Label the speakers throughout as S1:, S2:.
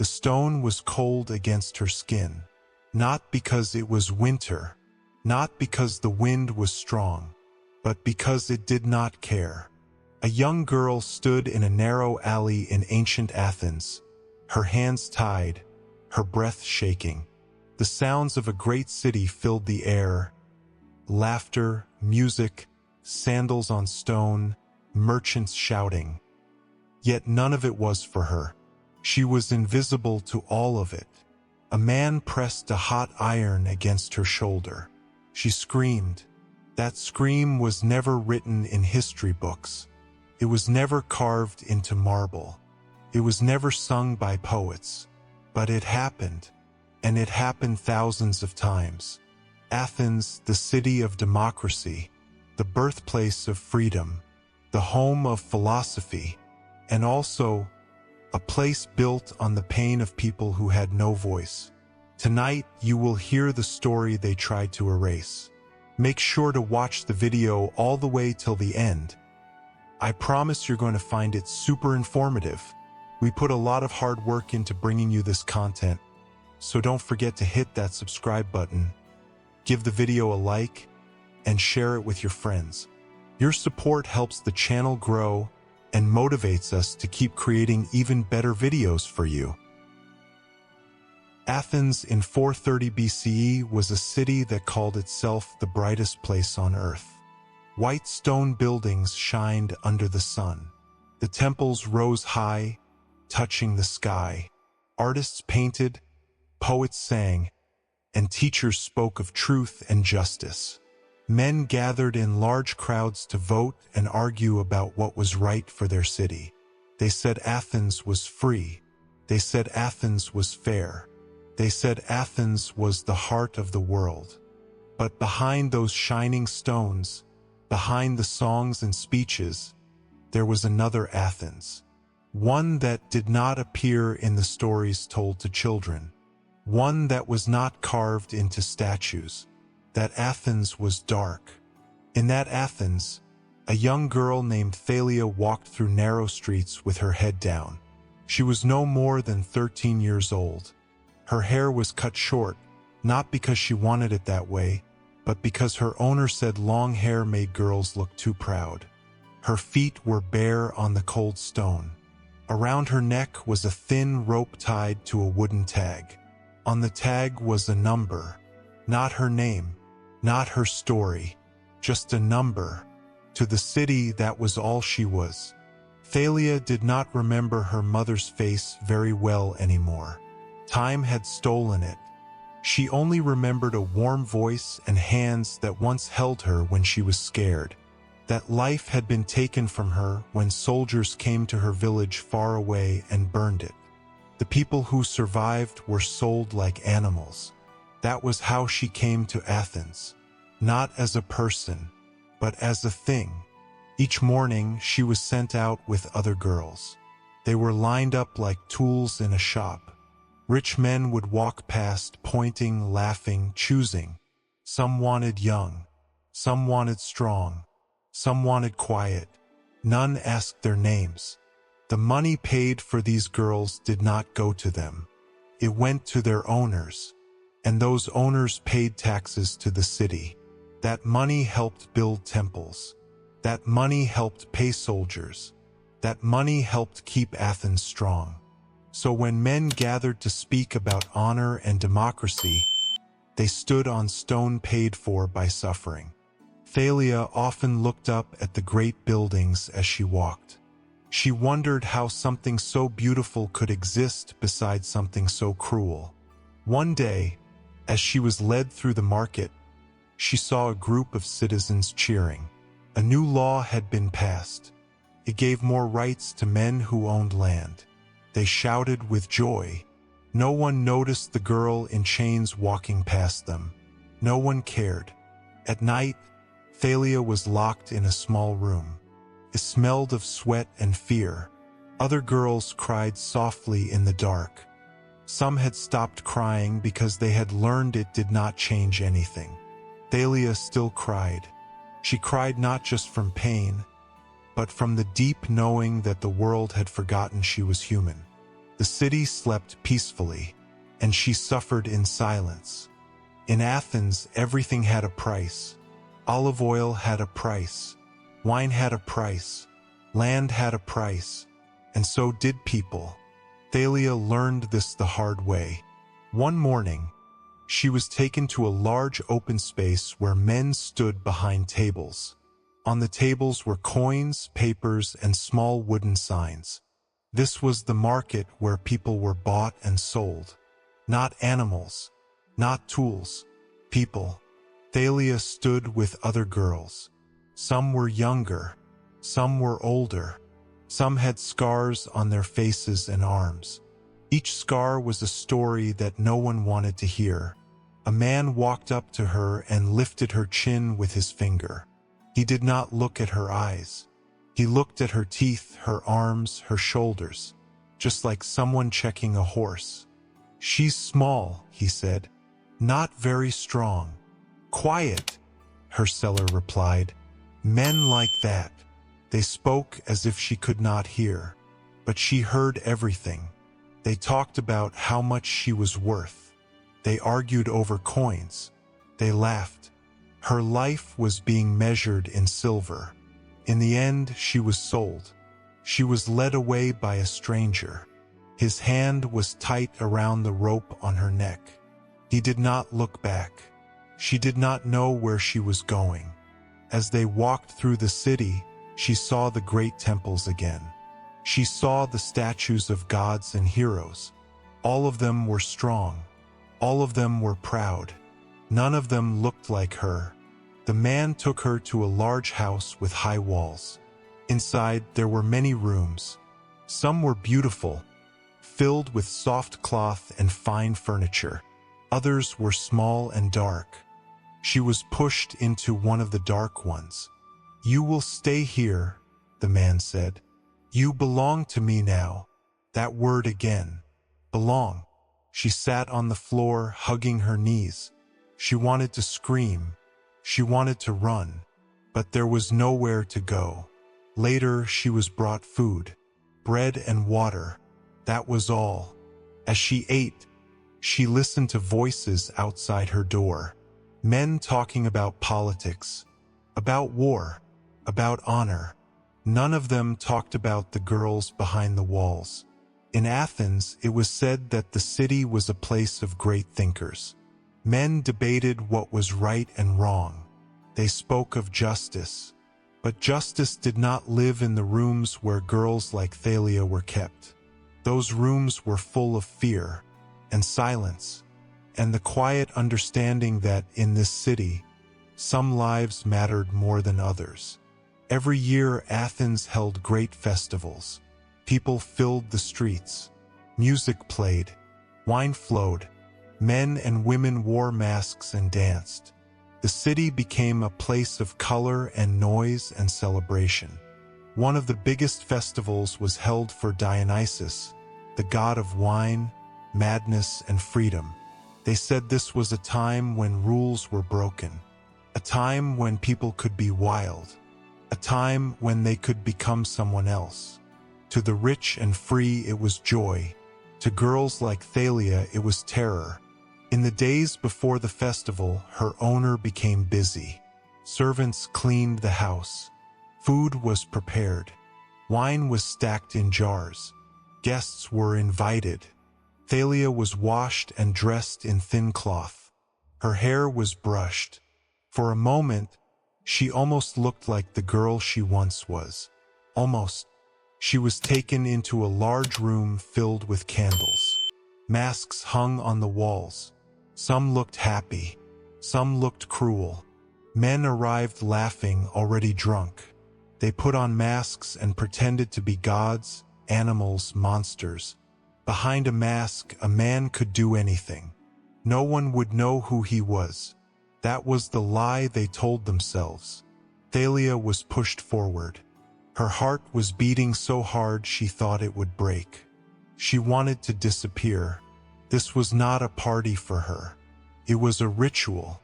S1: The stone was cold against her skin, not because it was winter, not because the wind was strong, but because it did not care. A young girl stood in a narrow alley in ancient Athens, her hands tied, her breath shaking. The sounds of a great city filled the air. Laughter, music, sandals on stone, merchants shouting. Yet none of it was for her. She was invisible to all of it. A man pressed a hot iron against her shoulder. She screamed. That scream was never written in history books. It was never carved into marble. It was never sung by poets. But it happened, and it happened thousands of times. Athens, the city of democracy, the birthplace of freedom, the home of philosophy, and also a place built on the pain of people who had no voice. Tonight, you will hear the story they tried to erase. Make sure to watch the video all the way till the end. I promise you're going to find it super informative. We put a lot of hard work into bringing you this content, so don't forget to hit that subscribe button, give the video a like, and share it with your friends. Your support helps the channel grow and motivates us to keep creating even better videos for you. Athens in 430 BCE was a city that called itself the brightest place on earth. White stone buildings shined under the sun. The temples rose high, touching the sky. Artists painted, poets sang, and teachers spoke of truth and justice. Men gathered in large crowds to vote and argue about what was right for their city. They said Athens was free. They said Athens was fair. They said Athens was the heart of the world. But behind those shining stones, behind the songs and speeches, there was another Athens. One that did not appear in the stories told to children. One that was not carved into statues. That Athens was dark. In that Athens, a young girl named Thalia walked through narrow streets with her head down. She was no more than 13 years old. Her hair was cut short, not because she wanted it that way, but because her owner said long hair made girls look too proud. Her feet were bare on the cold stone. Around her neck was a thin rope tied to a wooden tag. On the tag was a number, not her name, not her story, just a number. To the city, that was all she was. Thalia did not remember her mother's face very well anymore. Time had stolen it. She only remembered a warm voice and hands that once held her when she was scared. That life had been taken from her when soldiers came to her village far away and burned it. The people who survived were sold like animals. That was how she came to Athens, not as a person, but as a thing. Each morning, she was sent out with other girls. They were lined up like tools in a shop. Rich men would walk past, pointing, laughing, choosing. Some wanted young, some wanted strong, some wanted quiet. None asked their names. The money paid for these girls did not go to them. It went to their owners. And those owners paid taxes to the city. That money helped build temples. That money helped pay soldiers. That money helped keep Athens strong. So when men gathered to speak about honor and democracy, they stood on stone paid for by suffering. Thalia often looked up at the great buildings as she walked. She wondered how something so beautiful could exist beside something so cruel. One day, as she was led through the market, she saw a group of citizens cheering. A new law had been passed. It gave more rights to men who owned land. They shouted with joy. No one noticed the girl in chains walking past them. No one cared. At night, Thalia was locked in a small room. It smelled of sweat and fear. Other girls cried softly in the dark. Some had stopped crying because they had learned it did not change anything. Thalia still cried. She cried not just from pain, but from the deep knowing that the world had forgotten she was human. The city slept peacefully, and she suffered in silence. In Athens, everything had a price. Olive oil had a price. Wine had a price. Land had a price. And so did people. Thalia learned this the hard way. One morning, she was taken to a large open space where men stood behind tables. On the tables were coins, papers, and small wooden signs. This was the market where people were bought and sold. Not animals, not tools, people. Thalia stood with other girls. Some were younger, some were older. Some had scars on their faces and arms. Each scar was a story that no one wanted to hear. A man walked up to her and lifted her chin with his finger. He did not look at her eyes. He looked at her teeth, her arms, her shoulders, just like someone checking a horse. "She's small," he said. "Not very strong." "Quiet," her seller replied. Men like that. They spoke as if she could not hear, but she heard everything. They talked about how much she was worth. They argued over coins. They laughed. Her life was being measured in silver. In the end, she was sold. She was led away by a stranger. His hand was tight around the rope on her neck. He did not look back. She did not know where she was going. As they walked through the city, she saw the great temples again. She saw the statues of gods and heroes. All of them were strong. All of them were proud. None of them looked like her. The man took her to a large house with high walls. Inside, there were many rooms. Some were beautiful, filled with soft cloth and fine furniture. Others were small and dark. She was pushed into one of the dark ones. "You will stay here," the man said. "You belong to me now." That word again. Belong. She sat on the floor, hugging her knees. She wanted to scream. She wanted to run. But there was nowhere to go. Later, she was brought food. Bread and water. That was all. As she ate, she listened to voices outside her door. Men talking about politics, about war, about honor. None of them talked about the girls behind the walls. In Athens, it was said that the city was a place of great thinkers. Men debated what was right and wrong. They spoke of justice. But justice did not live in the rooms where girls like Thalia were kept. Those rooms were full of fear and silence, and the quiet understanding that in this city, some lives mattered more than others. Every year, Athens held great festivals. People filled the streets. Music played. Wine flowed. Men and women wore masks and danced. The city became a place of color and noise and celebration. One of the biggest festivals was held for Dionysus, the god of wine, madness, and freedom. They said this was a time when rules were broken, a time when people could be wild, a time when they could become someone else. To the rich and free, it was joy. To girls like Thalia, it was terror. In the days before the festival, her owner became busy. Servants cleaned the house. Food was prepared. Wine was stacked in jars. Guests were invited. Thalia was washed and dressed in thin cloth. Her hair was brushed. For a moment, she almost looked like the girl she once was. Almost. She was taken into a large room filled with candles. Masks hung on the walls. Some looked happy. Some looked cruel. Men arrived laughing, already drunk. They put on masks and pretended to be gods, animals, monsters. Behind a mask, a man could do anything. No one would know who he was. That was the lie they told themselves. Thalia was pushed forward. Her heart was beating so hard she thought it would break. She wanted to disappear. This was not a party for her. It was a ritual.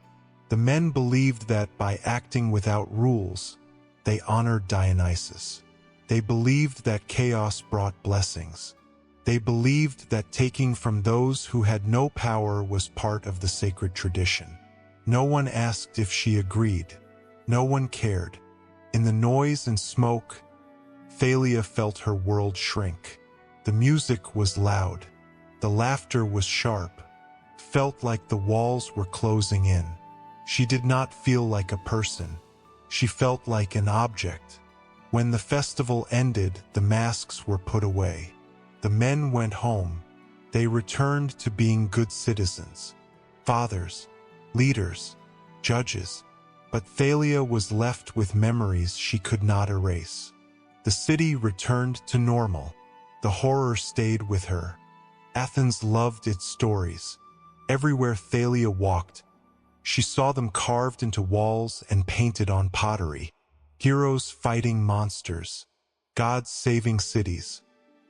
S1: The men believed that by acting without rules, they honored Dionysus. They believed that chaos brought blessings. They believed that taking from those who had no power was part of the sacred tradition. No one asked if she agreed. No one cared. In the noise and smoke, Thalia felt her world shrink. The music was loud. The laughter was sharp. Felt like the walls were closing in. She did not feel like a person. She felt like an object. When the festival ended, the masks were put away. The men went home. They returned to being good citizens, fathers, leaders, judges. But Thalia was left with memories she could not erase. The city returned to normal. The horror stayed with her. Athens loved its stories. Everywhere Thalia walked, she saw them carved into walls and painted on pottery. Heroes fighting monsters, gods saving cities,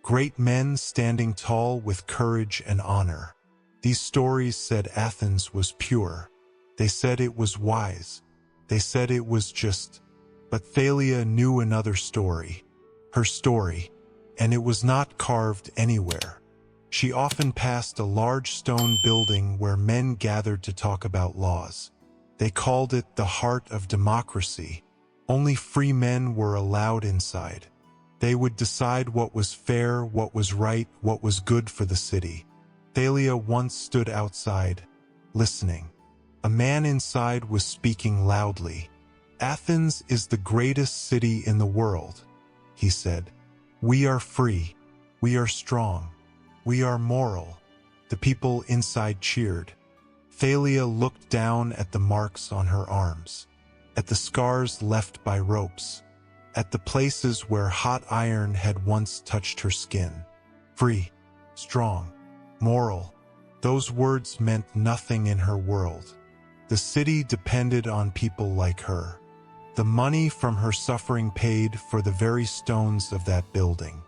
S1: great men standing tall with courage and honor. These stories said Athens was pure. They said it was wise. They said it was just. But Thalia knew another story. Her story. And it was not carved anywhere. She often passed a large stone building where men gathered to talk about laws. They called it the heart of democracy. Only free men were allowed inside. They would decide what was fair, what was right, what was good for the city. Thalia once stood outside, listening. A man inside was speaking loudly. "Athens is the greatest city in the world," he said. "We are free. We are strong. We are moral." The people inside cheered. Thalia looked down at the marks on her arms, at the scars left by ropes, at the places where hot iron had once touched her skin. Free, strong, moral. Those words meant nothing in her world. The city depended on people like her. The money from her suffering paid for the very stones of that building.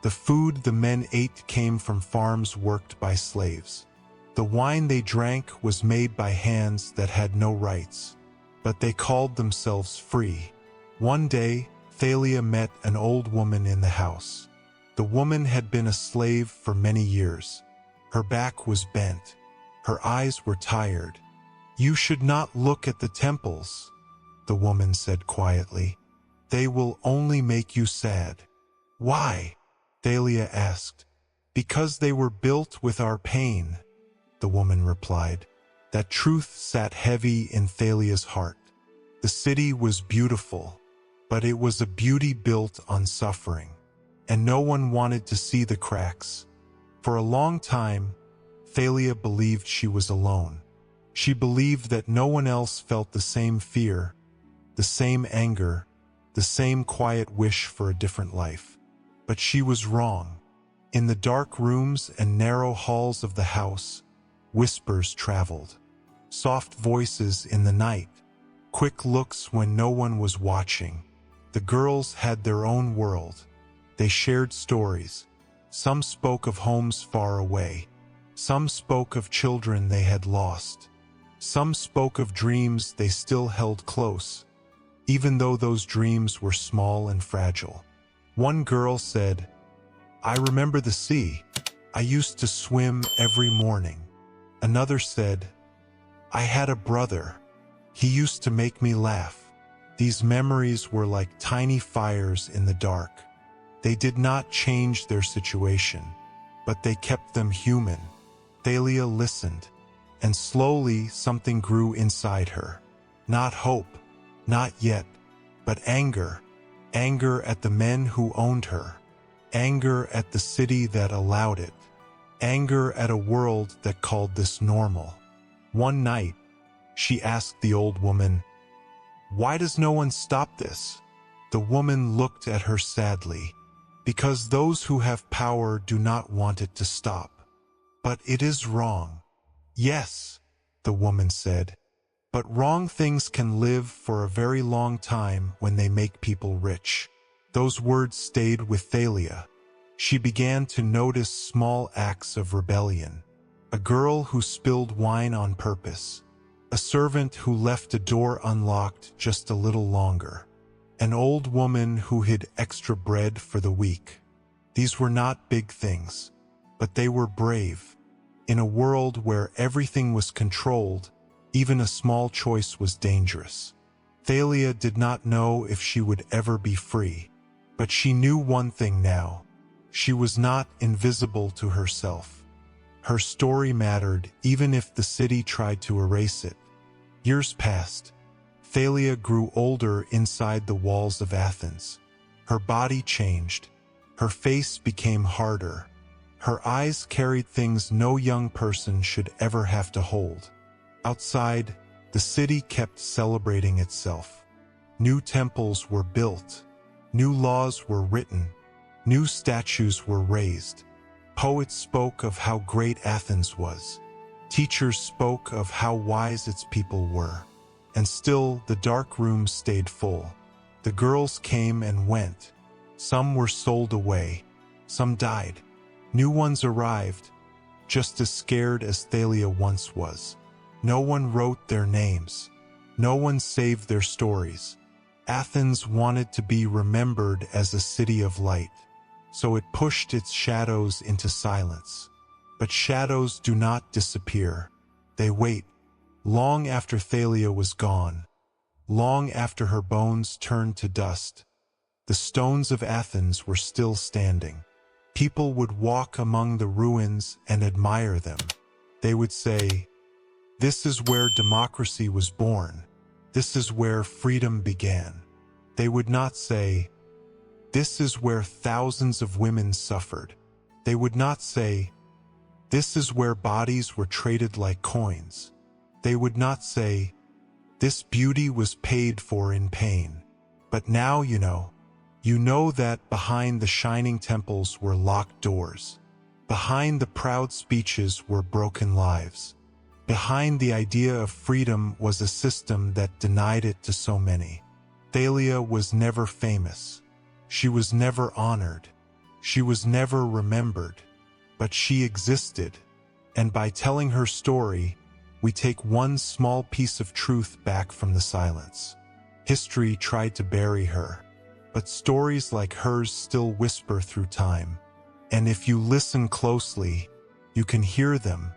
S1: The food the men ate came from farms worked by slaves. The wine they drank was made by hands that had no rights, but they called themselves free. One day, Thalia met an old woman in the house. The woman had been a slave for many years. Her back was bent. Her eyes were tired. "You should not look at the temples," the woman said quietly. "They will only make you sad." "Why?" Thalia asked. "Because they were built with our pain," the woman replied. That truth sat heavy in Thalia's heart. The city was beautiful, but it was a beauty built on suffering, and no one wanted to see the cracks. For a long time, Thalia believed she was alone. She believed that no one else felt the same fear, the same anger, the same quiet wish for a different life. But she was wrong. In the dark rooms and narrow halls of the house, whispers traveled. Soft voices in the night, quick looks when no one was watching. The girls had their own world. They shared stories. Some spoke of homes far away. Some spoke of children they had lost. Some spoke of dreams they still held close, even though those dreams were small and fragile. One girl said, "I remember the sea. I used to swim every morning." Another said, "I had a brother. He used to make me laugh." These memories were like tiny fires in the dark. They did not change their situation, but they kept them human. Thalia listened, and slowly something grew inside her. Not hope, not yet, but anger. Anger at the men who owned her. Anger at the city that allowed it. Anger at a world that called this normal. One night, she asked the old woman, "Why does no one stop this?" The woman looked at her sadly. "Because those who have power do not want it to stop." "But it is wrong." "Yes," the woman said, "but wrong things can live for a very long time when they make people rich." Those words stayed with Thalia. She began to notice small acts of rebellion. A girl who spilled wine on purpose. A servant who left a door unlocked just a little longer. An old woman who hid extra bread for the weak. These were not big things. but they were brave. In a world where everything was controlled, even a small choice was dangerous. Thalia did not know if she would ever be free, but she knew one thing now. She was not invisible to herself. Her story mattered even if the city tried to erase it. Years passed. Thalia grew older inside the walls of Athens. Her body changed. Her face became harder. Her eyes carried things no young person should ever have to hold. Outside, the city kept celebrating itself. New temples were built. New laws were written. New statues were raised. Poets spoke of how great Athens was. Teachers spoke of how wise its people were. And still, the dark rooms stayed full. The girls came and went. Some were sold away. Some died. New ones arrived, just as scared as Thalia once was. No one wrote their names. No one saved their stories. Athens wanted to be remembered as a city of light, so it pushed its shadows into silence. But shadows do not disappear. They wait, long after Thalia was gone, long after her bones turned to dust. The stones of Athens were still standing. People would walk among the ruins and admire them. They would say, "This is where democracy was born. This is where freedom began." They would not say, "This is where thousands of women suffered." They would not say, "This is where bodies were traded like coins." They would not say, "This beauty was paid for in pain." But now you know that behind the shining temples were locked doors. Behind the proud speeches were broken lives. Behind the idea of freedom was a system that denied it to so many. Thalia was never famous. She was never honored. She was never remembered. But she existed, and by telling her story, we take one small piece of truth back from the silence. History tried to bury her, but stories like hers still whisper through time. And if you listen closely, you can hear them,